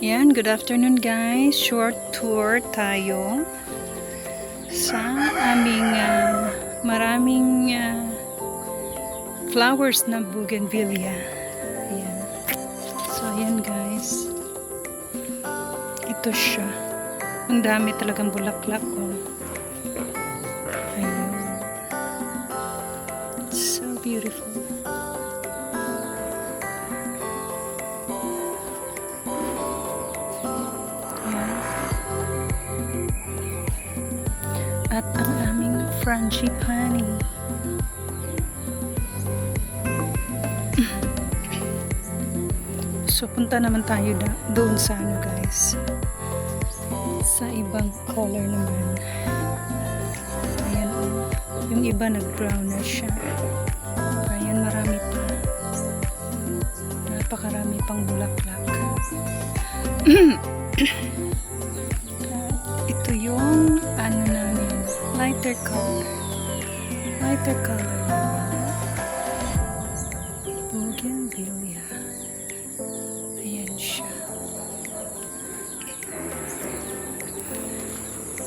Yan, good afternoon guys. Short tour tayo sa aming maraming flowers na bougainvillea. Ayan. So, ayan guys. Ito siya. Ang dami talagang bulaklak. Oh. Ayan. So beautiful. At ang aming frangipani. So punta naman tayo doon sa ano guys, sa ibang color naman. Ayan oh. Yung iba nag-brown na siya. Ayan, marami pa. Napakarami pang bulaklak. Ito yung ano namin, lighter color bougainvillea. Ayan siya.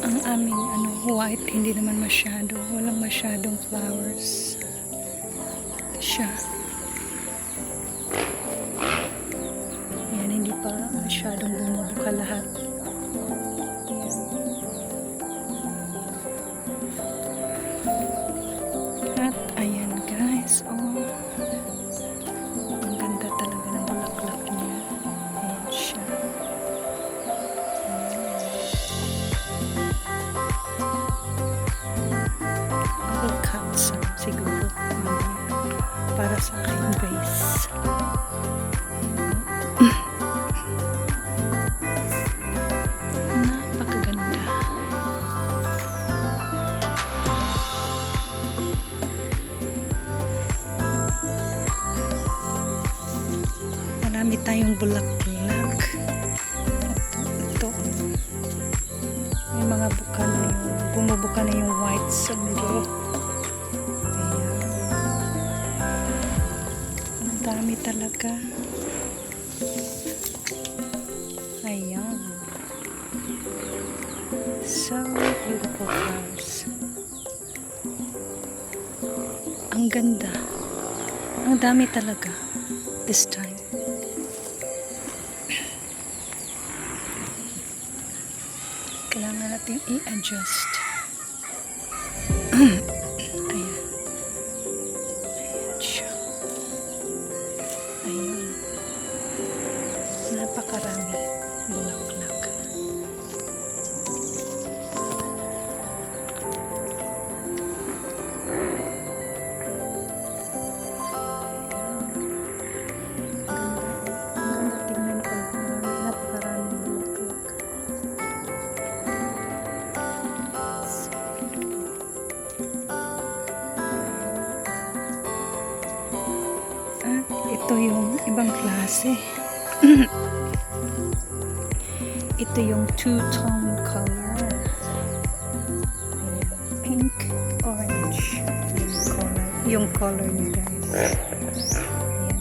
Ang aming ano, white, hindi naman masyado, walang masyadong flowers. Ito siya. Ayan, hindi pa masyadong bumubuka lahat. At ayan guys, oh, ang ganda talaga ng bulaklak niya. Ayan siya. I will cut some siguro para sa aking base. Napakaganda. Marami tayong bulaklak. Ito. May mga buka na yung, bumubuka na yung white sa dulo. Ayan. Ang dami talaga. Ayan. So beautiful flowers. Ang ganda. Ang dami talaga this time. Kailangan natin i-adjust. Ayan. Ayan siya. Ayan. Napakarami bulaklak. Ang ganda tingnan ko. Napakarami bulaklak. At ito yung ibang klase. Ito yung two-tone color. Ayan. Pink, orange. Yung color niya guys. Ayan.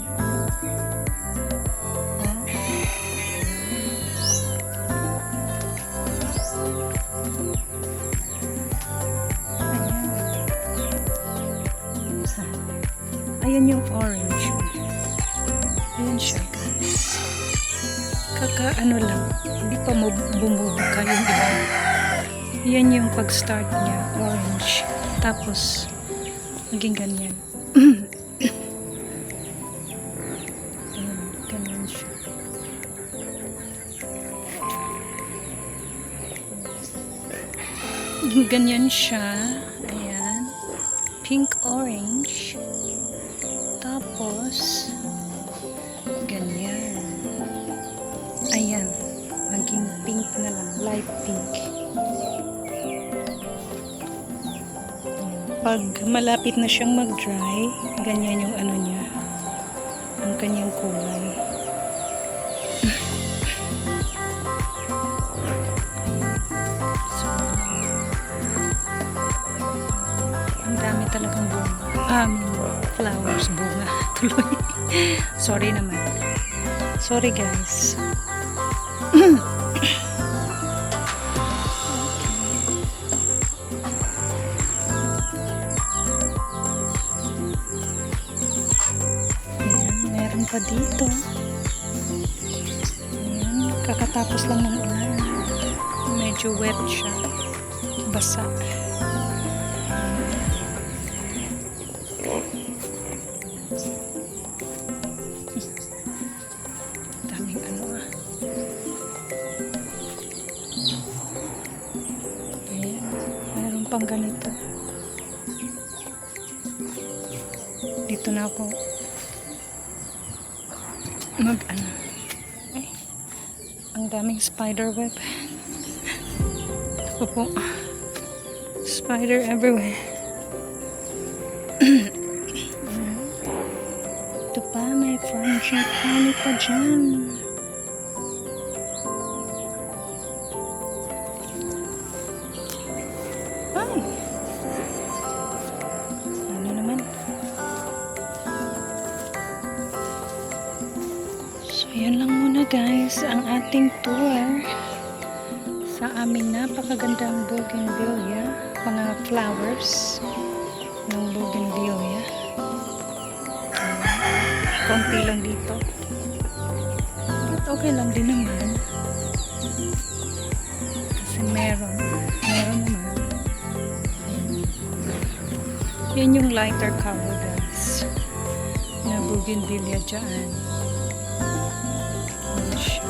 Ayan yung orange. Ayan siya guys. Kakaano lang, hindi pa bumubuka yung iba. Yan yung pag-start niya, orange. Tapos maging ganyan. Ayan, ganyan siya. Ganyan siya. Ayan. Pink orange. Tapos ganyan. Ayan. Maging pink na lang. Light pink. Pag malapit na siyang mag-dry, ganyan yung ano niya. Ang kanyang kulay. So, ang dami talagang bunga. Flowers, bunga. Tuloy. Sorry naman. Sorry guys. Ayan, meron pa dito. Ayan, kakatapos lang ng ulan. Medyo wet siya. Basa. Daming ano ah. Ayan, meron pang ganito. Dito na ako mag ano. Ay, ang daming spider web. Ako po. Spider everywhere. Ito pa, may frangipani pa dyan. Ay! Ano naman? So, yan lang muna guys, ang ating tour sa aming napakagandang bougainvillea, mga flowers ng bougainvillea. Konti lang dito. But okay lang din naman. Kasi meron naman. Yan yung lighter color guys na bougainvillea dyan. Yan siya.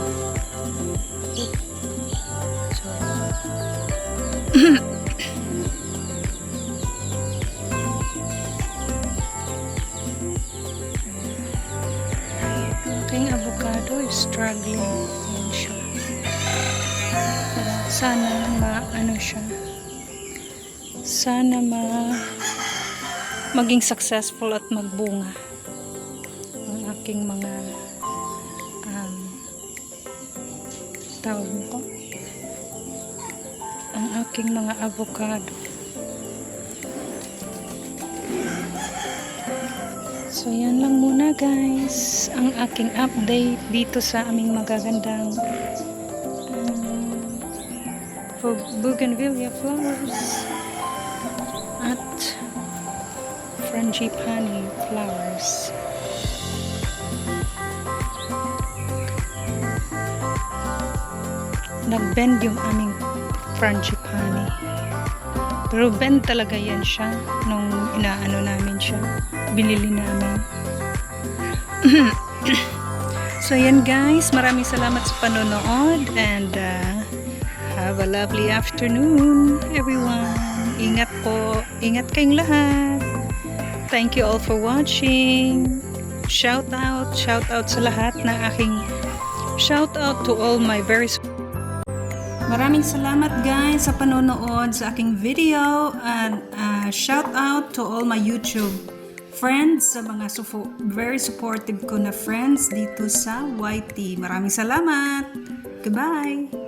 Aking avocado is struggling. Yan siya. Pero sana ano siya. Sana maging successful at magbunga ang aking mga tawag nito, ang aking mga avocado. So yan lang muna guys ang aking update dito sa aming magagandang bougainvillea flowers at frangipani flowers. Nag-bend yung aming frangipani. Pero bend talaga yan siya nung inaano namin siya. Binili namin. So yan guys, maraming salamat sa panonood and have a lovely afternoon everyone. Ingat po. Ingat kayong lahat. Thank you all for watching. Shout out sa lahat na aking shout out to all my Maraming salamat guys sa panonood sa aking video and shout out to all my YouTube friends, sa mga very supportive ko na friends dito sa YT. Maraming salamat. Goodbye.